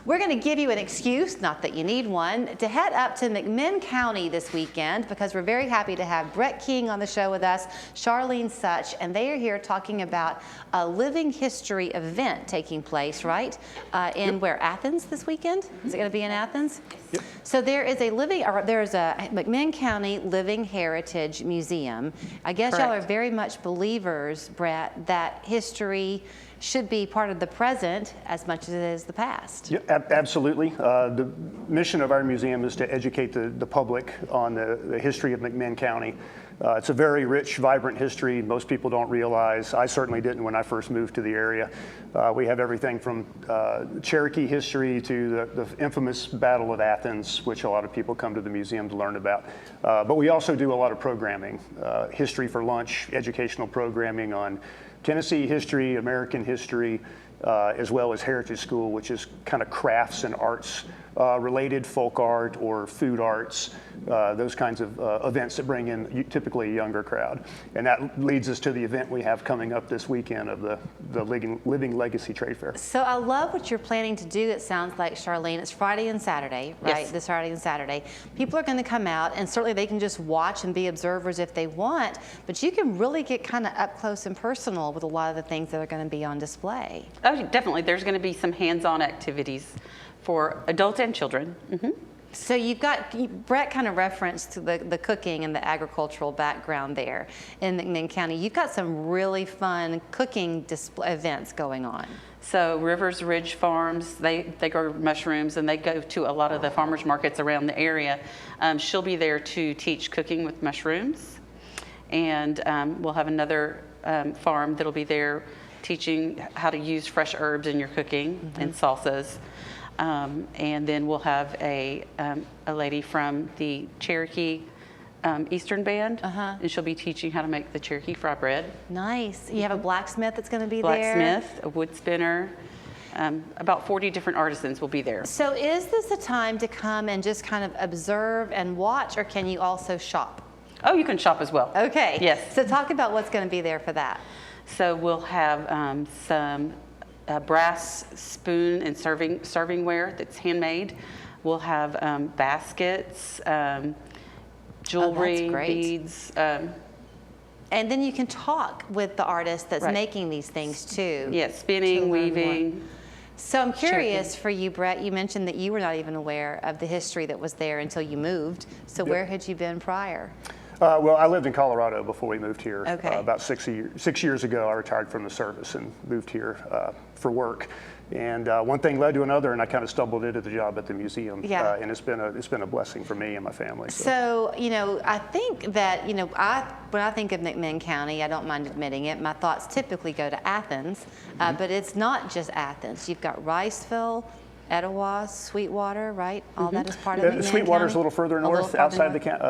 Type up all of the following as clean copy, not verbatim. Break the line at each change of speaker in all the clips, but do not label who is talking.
we're going to give you an excuse, not that you need one, to head up to McMinn County this weekend because we're very happy to have Brett King on the show with us, Charlene Such, and they are here talking about a living history event taking place, right? In where, Athens this weekend? Is it going to be in Athens?
Yep.
So there's a McMinn County Living Heritage Museum. I guess y'all are very much believers, Brett, that history should be part of the present as much as it is the past.
Yeah, absolutely. The mission of our museum is to educate the public on the history of McMinn County. It's a very rich, vibrant history. Most people don't realize. I certainly didn't when I first moved to the area. We have everything from Cherokee history to the infamous Battle of Athens, which a lot of people come to the museum to learn about. But we also do a lot of programming, history for lunch, educational programming on Tennessee history, American history, as well as Heritage School, which is kind of crafts and arts related, folk art or food arts, those kinds of events that bring in typically a younger crowd. And that leads us to the event we have coming up this weekend of the Living Legacy Trade Fair.
So I love what you're planning to do, it sounds like, Charlene. It's Friday and Saturday, right?
Yes.
This Friday and Saturday. People are going to come out, and certainly they can just watch and be observers if they want, but you can really get kind of up close and personal with a lot of the things that are going to be on display.
Oh, definitely. There's going to be some hands-on activities for adults and children. Mm-hmm.
So you've got, Brett kind of referenced to the cooking and the agricultural background there in McMinn County. You've got some really fun cooking events going on.
So Rivers Ridge Farms, they grow mushrooms and they go to a lot of the farmers markets around the area. She'll be there to teach cooking with mushrooms. And we'll have another farm that'll be there teaching how to use fresh herbs in your cooking and salsas. And then we'll have a lady from the Cherokee Eastern Band, and she'll be teaching how to make the Cherokee fry bread.
Nice. You have a blacksmith that's going to be there?
Blacksmith, a wood spinner. About 40 different artisans will be there.
So is this a time to come and just kind of observe and watch, or can you also shop?
Oh, you can shop as well.
Okay.
Yes.
So talk about what's going to be there for that.
So we'll have some brass spoon and servingware that's handmade. We'll have baskets, jewelry, beads.
And then you can talk with the artist that's making these things too.
Yes, spinning, weaving.
So I'm curious for you, Brett, you mentioned that you were not even aware of the history that was there until you moved. So where had you been prior?
Well, I lived in Colorado before we moved here.
Okay.
About 6 years ago, I retired from the service and moved here for work. And one thing led to another, and I kind of stumbled into the job at the museum.
Yeah.
And it's been a blessing for me and my family.
So you know, I think that when I think of McMinn County, I don't mind admitting it. My thoughts typically go to Athens, but it's not just Athens. You've got Riceville, Etowah, Sweetwater, right? All that is part of McMinn
Sweetwater's
County?
a little further north, outside the county,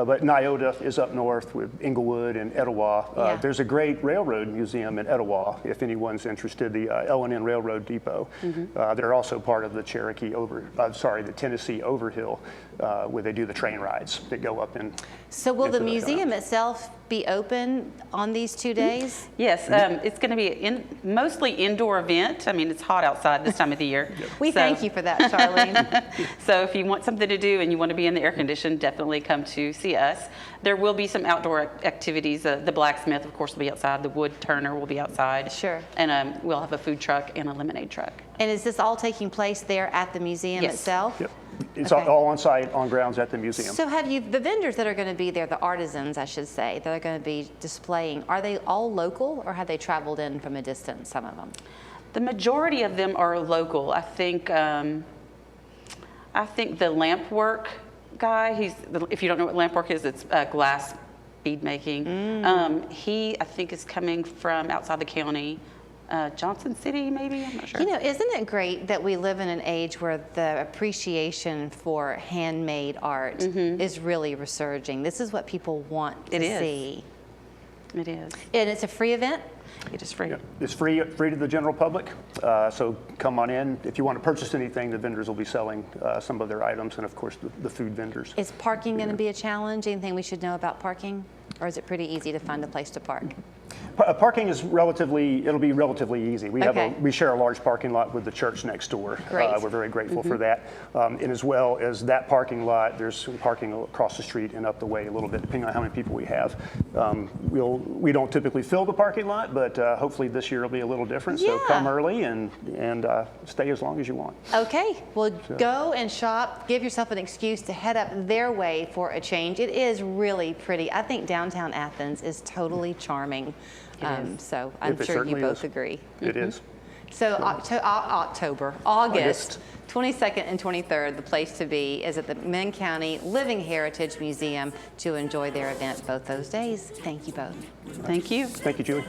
but Nyota is up north with Englewood and Etowah. There's a great railroad museum in Etowah, if anyone's interested, the L&N Railroad Depot. They're also part of the the Tennessee Overhill, where they do the train rides that go up in.
So will the museum itself be open on these 2 days?
Yes, it's going to be a mostly indoor event. I mean, it's hot outside this time of the year.
Thank you for that, Charlene.
So if you want something to do and you want to be in the air conditioned, definitely come to see us. There will be some outdoor activities. The blacksmith, of course, will be outside. The wood turner will be outside.
Sure.
And we'll have a food truck and a lemonade truck.
And is this all taking place there at the museum itself?
Yep. It's all on site, on grounds at the museum.
So have you, the vendors that are going to be there, the artisans, I should say, that are going to be displaying, are they all local or have they traveled in from a distance, some of them?
The majority of them are local. I think the lamp work guy, if you don't know what lamp work is, it's glass bead making. He, I think, is coming from outside the county. Johnson City, maybe? I'm not sure.
You know, isn't it great that we live in an age where the appreciation for handmade art is really resurging? This is what people want to see.
It is.
And it's a free event?
It is free.
Yeah. It's free to the general public, so come on in. If you want to purchase anything, the vendors will be selling some of their items, and of course the food vendors.
Is parking going to be a challenge? Anything we should know about parking? Or is it pretty easy to find a place to park?
Parking is it'll be relatively easy.
Okay.
We share a large parking lot with the church next door.
Great.
We're very grateful for that. And as well as that parking lot, there's some parking across the street and up the way a little bit, depending on how many people we have. We don't typically fill the parking lot, but hopefully this year will be a little different. So
Yeah.
come early and stay as long as you want.
Okay, well, go and shop. Give yourself an excuse to head up their way for a change. It is really pretty. I think downtown Athens is totally charming. So I'm
It
sure you
certainly
both
is.
agree.
It is.
So August 22nd and 23rd, the place to be is at the McMinn County Living Heritage Museum to enjoy their event both those days. Thank you both.
Thank you.
Thank you, Julie.